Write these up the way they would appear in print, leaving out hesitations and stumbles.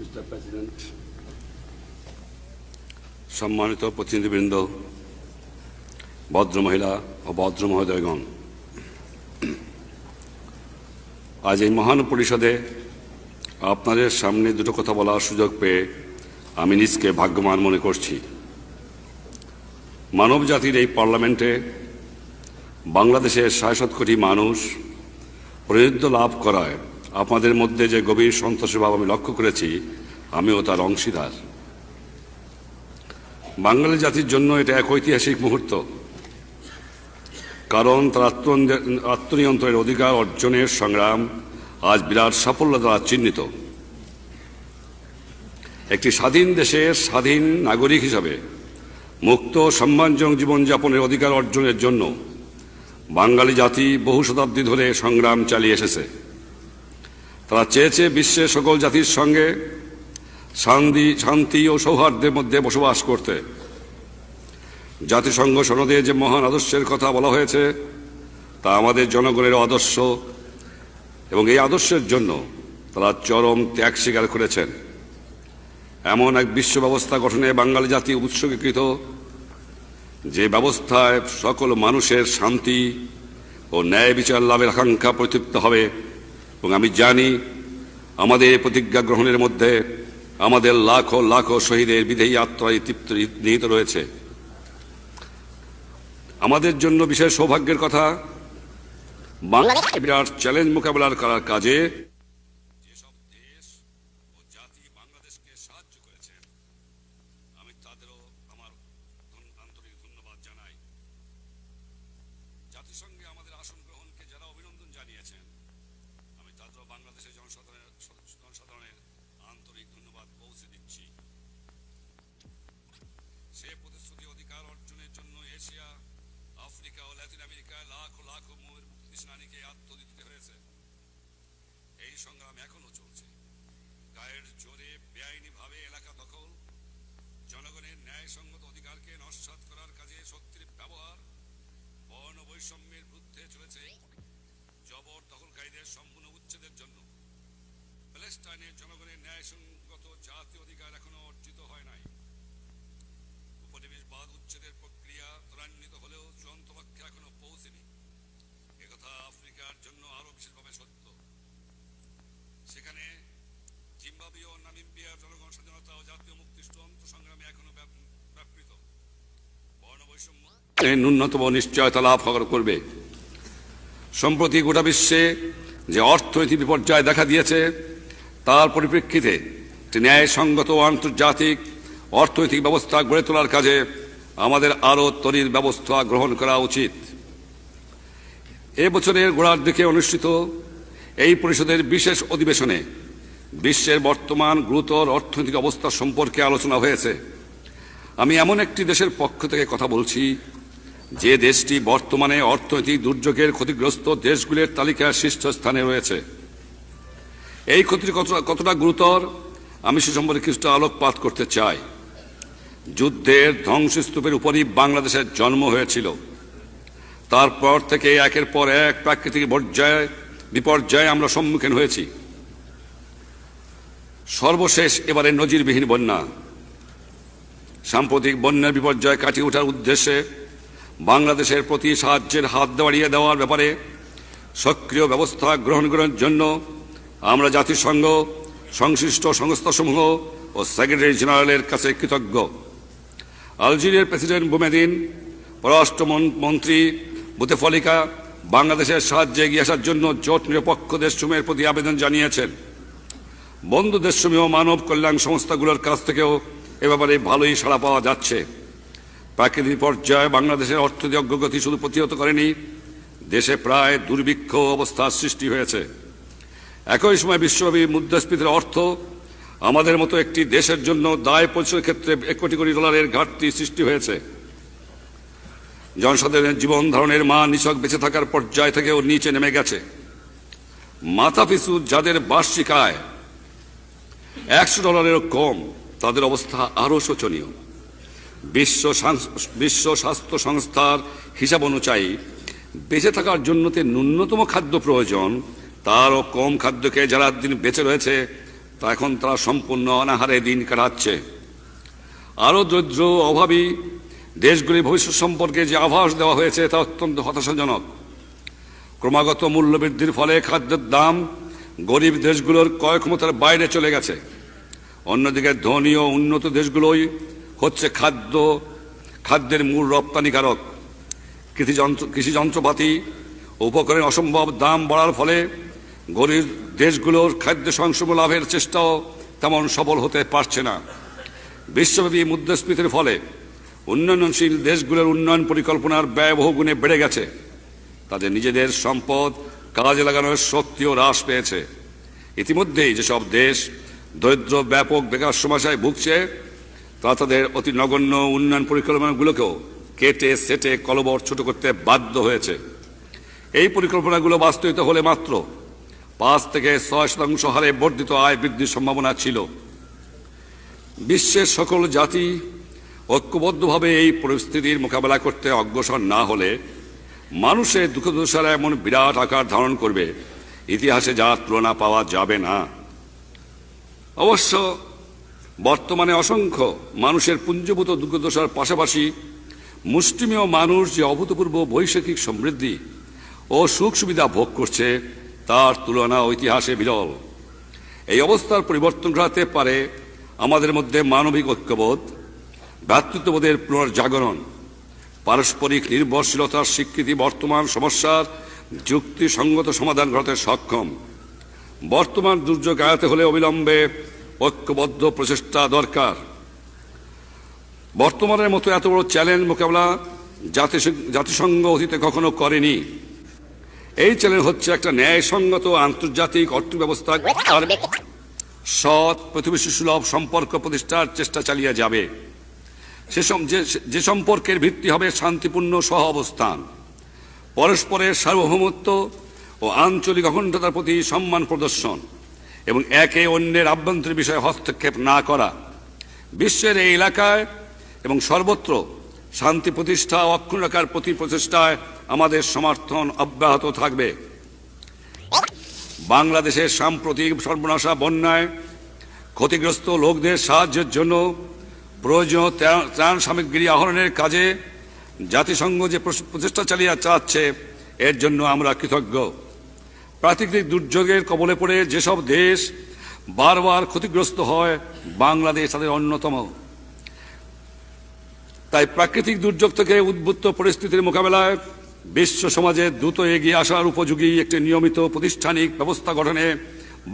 Mister president, সম্মানিত প্রতিনিধিবৃন্দ, ভদ্রমহিলা ও ভদ্র মহোদয়গণ, আজ এই মহান পরিষদে আপনাদের সামনে দুটো কথা বলার সুযোগ পেয়ে আমি নিজকে ভাগ্যবান মনে করছি। মানব জাতির এই পার্লামেন্টে বাংলাদেশের ৬৭ কোটি মানুষ প্রতিনিধিত্ব লাভ করায় আপনাদের মধ্যে যে গভীর সন্তোষের ভাব আমি লক্ষ্য করেছি, আমিও তার অংশীদার। বাঙালি জাতির জন্য এটা এক ঐতিহাসিক মুহূর্ত, কারণ তার আত্মনিয়ন্ত্রণের অধিকার অর্জনের সংগ্রাম আজ বিরাট সাফল্য দ্বারা চিহ্নিত। একটি স্বাধীন দেশের স্বাধীন নাগরিক হিসাবে মুক্ত সম্মানজনক জীবনযাপনের অধিকার অর্জনের জন্য বাঙালি জাতি বহু শতাব্দী ধরে সংগ্রাম চালিয়ে এসেছে। তারা চেয়েছে বিশ্বের সকল জাতির সঙ্গে শান্তি ও সৌহার্দ্যের মধ্যে বসবাস করতে। জাতিসংঘ সনদে যে মহান আদর্শের কথা বলা হয়েছে তা আমাদের জনগণের আদর্শ, এবং এই আদর্শের জন্য তারা চরম ত্যাগ স্বীকার করেছেন। এমন এক বিশ্ব ব্যবস্থা গঠনে বাঙালি জাতি উৎসর্গীকৃত, যে ব্যবস্থায় সকল মানুষের শান্তি ও ন্যায় বিচার লাভের আকাঙ্ক্ষা প্রতিতৃপ্ত হবে। এবং আমি জানি আমাদের এই প্রতিজ্ঞা গ্রহণের মধ্যে আমাদের লাখো লাখো শহীদের বিদেহী আত্মায় তৃপ্ত নিহিত রয়েছে। আমাদের জন্য বিশেষ সৌভাগ্যের কথা, বাংলাদেশ বিরাট চ্যালেঞ্জ মোকাবেলা করার কাজে যেসব দেশ ও জাতি বাংলাদেশকে সাহায্য করেছেন, আমি তাদেরও আমার আন্তরিক ধন্যবাদ জানাই। জাতিসংঘে আমাদের আসন গ্রহণকে যারা অভিনন্দন জানিয়েছেন, আমি তাদেরও বাংলাদেশের জনসাধারণের আন্তরিক ধন্যবাদ পৌঁছে দিচ্ছি। সে প্রতিশ্রুতি অধিকার অর্জনের জন্য এশিয়া, আফ্রিকা ও ল্যাটিন আমেরিকায় লাখো লাখো সেনানীকে আত্মহত্যা দিতে হয়েছে। এই সংগ্রাম এখনো চলছে। গায়ের জোরে বেআইনি ভাবে এলাকা দখল, জনগণের ন্যায়সঙ্গত অধিকারকে নস্যাৎ করার কাজে শক্তির ব্যবহার, বর্ণ বৈষম্যের বিরুদ্ধে চলেছে জবর দখলকারীদের সম্পূর্ণ উচ্ছেদের জন্য। প্যালেস্টাইনের জনগণের ন্যায়সঙ্গত জাতীয় অধিকার এখনো অর্জিত হয় নাই। উপনিবেশবাদ উচ্ছেদের প্রক্রিয়া ত্বরান্বিত হলেও চূড়ান্ত লক্ষ্যে এখনো পৌঁছেনি। একথা আফ্রিকার জন্য আরো বিশেষভাবে সত্য। সেখানে জিম্বাবুয়ে ও নামিবিয়ার জনগণ স্বাধীনতা ও জাতীয় মুক্তির চূড়ান্ত সংগ্রামে এখনো ব্যাপৃত। বর্ণ বৈষম্য ন্যূনতম নিশ্চয়তা লাভ করবে। সম্প্রতি গোটা বিশ্বে যে অর্থনৈতিক বিপর্যয় দেখা দিয়েছে, তার পরিপ্রেক্ষিতে ন্যায়সঙ্গত ও আন্তর্জাতিক অর্থনৈতিক ব্যবস্থা গড়ে তোলার কাজে আমাদের আরও ত্বরিত ব্যবস্থা গ্রহণ করা উচিত। এ বছরের গোড়ার দিকে অনুষ্ঠিত এই পরিষদের বিশেষ অধিবেশনে বিশ্বের বর্তমান গুরুতর অর্থনৈতিক অবস্থা সম্পর্কে আলোচনা হয়েছে। আমি এমন একটি দেশের পক্ষ থেকে কথা বলছি, যে দেশটি বর্তমানে অর্থনৈতিক দুর্যোগের ক্ষতিগ্রস্ত দেশগুলির তালিকায় শীর্ষস্থানে রয়েছে। এই ক্ষতি কতটা গুরুতর আমি সে সম্পর্কে কিছুটা আলোকপাত করতে চাই। যুদ্ধের ধ্বংসস্তূপের উপরই বাংলাদেশের জন্ম হয়েছিল। তারপর থেকে একের পর এক প্রাকৃতিক বিপর্যয়ে আমরা সম্মুখীন হয়েছি। সর্বশেষ এবারে নজিরবিহীন বন্যা। সাম্প্রতিক বন্যার বিপর্যয় কাটিয়ে ওঠার উদ্দেশ্যে বাংলাদেশের প্রতি সাহায্যের হাত বাড়িয়ে দেওয়ার ব্যাপারে সক্রিয় ব্যবস্থা গ্রহণ করার জন্য আমরা জাতিসংঘ, সংশ্লিষ্ট সংস্থাসমূহ ও সেক্রেটারি জেনারেলের কাছে কৃতজ্ঞ। আলজেরিয়ার প্রেসিডেন্ট বুমেদিন, পররাষ্ট্রমন্ত্রী বুতেফলিকা বাংলাদেশের সাহায্যে এগিয়ে আসার জন্য জোট নিরপেক্ষ দেশসমূহের প্রতি আবেদন জানিয়েছেন। বন্ধু দেশসমূহ মানব কল্যাণ সংস্থাগুলোর কাছ থেকেও এ ব্যাপারে ভালোই সাড়া পাওয়া যাচ্ছে। প্রাকৃতিক বিপর্যয় বাংলাদেশের অর্থনৈতিক অগ্রগতি শুধু প্রতিহত করেনি, দেশে প্রায় দুর্ভিক্ষ অবস্থার সৃষ্টি হয়েছে। একই সময় বিশ্বব্যাপী মুদ্রাস্ফীতির অর্থ আমাদের মতো একটি দেশের জন্য দায় পরিশোধের ক্ষেত্রে $1 কোটি ঘাটতি সৃষ্টি হয়েছে। জনসাধারণের জীবন ধারণের মান নিছক বেঁচে থাকার পর্যায় থেকেও নিচে নেমে গেছে। মাথাপিছু যাদের বার্ষিক আয় $100 কম, তাদের অবস্থা আরও শোচনীয়। বিশ্ব স্বাস্থ্য সংস্থার হিসাব অনুযায়ী বেঁচে থাকার জন্য ন্যূনতম খাদ্য প্রয়োজন, তারও কম খাদ্যকে যারা দিন বেঁচে রয়েছে তা এখন তারা সম্পূর্ণ অনাহারে দিন কাটাচ্ছে। আরও দরিদ্র অভাবী দেশগুলির ভবিষ্যৎ সম্পর্কে যে আভাস দেওয়া হয়েছে তা অত্যন্ত হতাশাজনক। ক্রমাগত মূল্যবৃদ্ধির ফলে খাদ্যের দাম গরিব দেশগুলোর ক্রয় ক্ষমতার বাইরে চলে গেছে। অন্যদিকে ধনী ও উন্নত দেশগুলোই হচ্ছে খাদ্যের মূল রপ্তানিকারক। কৃষি যন্ত্রপাতি উপকরণের অসম্ভব দাম বাড়ার ফলে গরিব দেশগুলোর খাদ্য স্বয়ংসম্পূর্ণ লাভের চেষ্টাও তেমন সফল হতে পারছে না। বিশ্বব্যাপী মুদ্রাস্ফীতির ফলে উন্নয়নশীল দেশগুলোর উন্নয়ন পরিকল্পনার ব্যয় বহুগুণে বেড়ে গেছে। তাদের নিজেদের সম্পদ কাজে লাগানোর শক্তিও হ্রাস পেয়েছে। ইতিমধ্যেই যেসব দেশ দরিদ্র ব্যাপক বেকার সমস্যায় ভুগছে তা তাদের অতি নগণ্য উন্নয়ন পরিকল্পনাগুলোকেও কেটে সেটে কলবর ছোট করতে বাধ্য হয়েছে। এই পরিকল্পনাগুলো বাস্তবিত হলে মাত্র 5 থেকে 6% হারে বর্ধিত আয় বৃদ্ধির সম্ভাবনা ছিল। বিশ্বের সকল জাতি ঐক্যবদ্ধভাবে এই পরিস্থিতির মোকাবেলা করতে অগ্রসর না হলে মানুষের দুঃখ দুর্দশা এমন বিরাট আকার ধারণ করবে, ইতিহাসে যার তুলনা পাওয়া যাবে না। অবশ্য বর্তমানে অসংখ্য মানুষের পুঞ্জীভূত দুঃখ দুর্দশার পাশাপাশি মুষ্টিমেয় মানুষ যে অভূতপূর্ব বৈশ্বিক সমৃদ্ধি ও সুখ সুবিধা ভোগ করছে তার তুলনা ইতিহাসে বিরল। এই অবস্থার পরিবর্তন ঘটাতে পারে আমাদের মধ্যে মানবিক ঐক্যবোধ, ভ্রাতৃত্ববোধের পুনর্জাগরণ, পারস্পরিক নির্ভরশীলতার স্বীকৃতি বর্তমান সমস্যার যুক্তিসঙ্গত সমাধান ঘটাতে সক্ষম। বর্তমান দুর্যোগ এড়াতে হলে অবিলম্বে ঐক্যবদ্ধ প্রচেষ্টা দরকার। বর্তমানের মতো এত বড় চ্যালেঞ্জ মোকাবেলা জাতিসংঘ অতীতে কখনো করেনি। এই চ্যালেঞ্জ হচ্ছে একটা ন্যায়সঙ্গত আন্তর্জাতিক অর্থব্যবস্থা সৎ প্রতিবেশী সুলভ সম্পর্ক প্রতিষ্ঠার চেষ্টা চালিয়ে যাবে। যে সম্পর্কের ভিত্তি হবে শান্তিপূর্ণ সহ অবস্থান, পরস্পরের সার্বভৌমত্ব ও আঞ্চলিক অখণ্ডতার প্রতি সম্মান প্রদর্শন এবং একে অন্যের আভ্যন্তরীণ বিষয়ে হস্তক্ষেপ না করা। বিশ্বের এই এলাকায় এবং সর্বত্র শান্তি প্রতিষ্ঠা ও অক্ষুণ্ণ রাখার প্রতি প্রচেষ্টায় আমাদের সমর্থন অব্যাহত থাকবে। বাংলাদেশের সাম্প্রতিক সর্বনাশা বন্যায় ক্ষতিগ্রস্ত লোকদের সাহায্যের জন্য প্রয়োজনীয় ত্রাণ সামগ্রী আহরণের কাজে জাতিসংঘ যে প্রচেষ্টা চালিয়ে যাচ্ছে এর জন্য আমরা কৃতজ্ঞ। প্রাকৃতিক দুর্যোগের কবলে পড়ে যেসব দেশ বারবার ক্ষতিগ্রস্ত হয় বাংলাদেশ তাদের অন্যতম। তাই প্রাকৃতিক দুর্যোগ থেকে উদ্ভূত পরিস্থিতির মোকাবেলায় বিশ্ব সমাজে দ্রুত এগিয়ে আসার উপযোগী একটি নিয়মিত প্রাতিষ্ঠানিক ব্যবস্থা গঠনে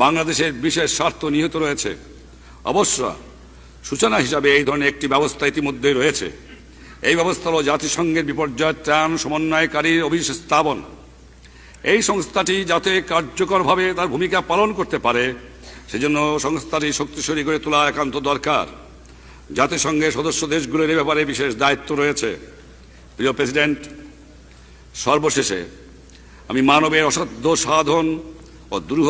বাংলাদেশের বিশেষ স্বার্থ নিহিত রয়েছে। অবশ্য সূচনা হিসাবে এই ধরনের একটি ব্যবস্থা ইতিমধ্যে রয়েছে। এই ব্যবস্থা হল জাতিসংঘের বিপর্যয় ত্রাণ সমন্বয়কারীর অভিশেষ স্থাপন। এই সংস্থাটি যাতে কার্যকরভাবে তার ভূমিকা পালন করতে পারে সেজন্য সংস্থাটি শক্তিশালী করে তোলা একান্ত দরকার। জাতিসংঘের সদস্য দেশগুলোর এ ব্যাপারে বিশেষ দায়িত্ব রয়েছে। প্রিয় প্রেসিডেন্ট, সর্বশেষে আমি মানবের অসাধ্য সাধন ও দুরূহ